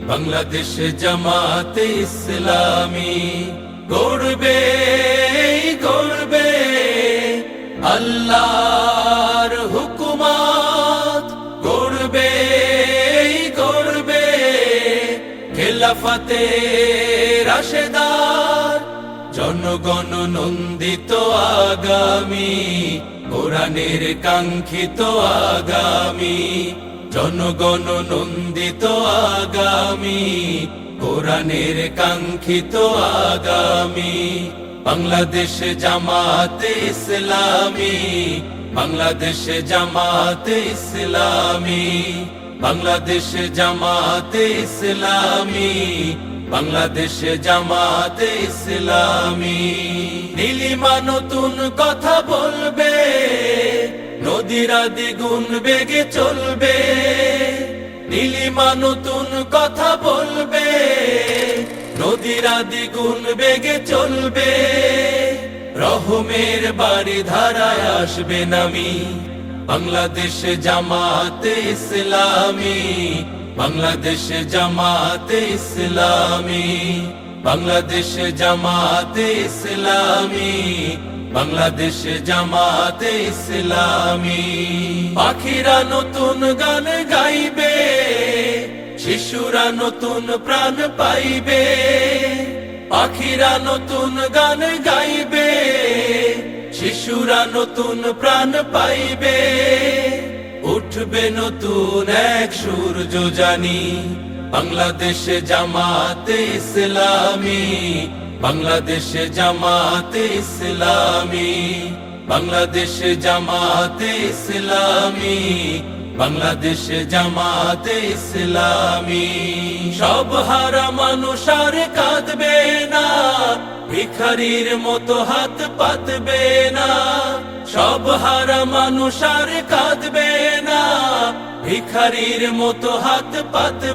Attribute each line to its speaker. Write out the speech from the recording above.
Speaker 1: বাংলাদেশ জামাতে ইসলামী গড়বে গড়বে আল্লাহর হুকুমত, গড়বে গড়বে খেলাফতে রাশেদার, জনগণ নন্দিত আগামী, কোরআনের কাঙ্ক্ষিত আগামী, জনগণ নন্দিত আগামী, কোরআনের কাঙ্ক্ষিত আগামী। বাংলাদেশ জামাতে ইসলামী, বাংলাদেশ জামাতে ইসলামী, বাংলাদেশ জামাতে ইসলামী, বাংলাদেশ জামাতে ইসলামী। নীলিমা নতুন কথা বলবে, নদীরা দ্বিগুণ বেগে চলবে। নীলিমা নতুন কথা বলবে, নদীরা দ্বিগুণ বেগে চলবে। রহমের বাড়ি ধারায় আসবে নামি, বাংলাদেশ জামাতে ইসলামী, বাংলাদেশ জামাতে ইসলামী, বাংলাদেশ জামাতে ইসলামী, বাংলাদেশ জামাতে ইসলামী। পাখিরা নতুন গান গাইবে, শিশুরা নতুন প্রাণ পাইবে। পাখিরা নতুন গান গাইবে, শিশুরা নতুন প্রাণ পাইবে। উঠবে নতুন এক সূর্য জানি, বাংলাদেশ জামাতে ইসলামী, বাংলাদেশ জামাতে ইসলামী, বাংলাদেশ জামাতে ইসলামী, বাংলাদেশ জামাতে ইসলামী। সব হারা মানুষ আর কাঁদবে না, ভিখারির মতো হাত পাতবে না। সব হারা মানুষ আর কাঁদবে না, ভিখারির মতো হাত পাতবে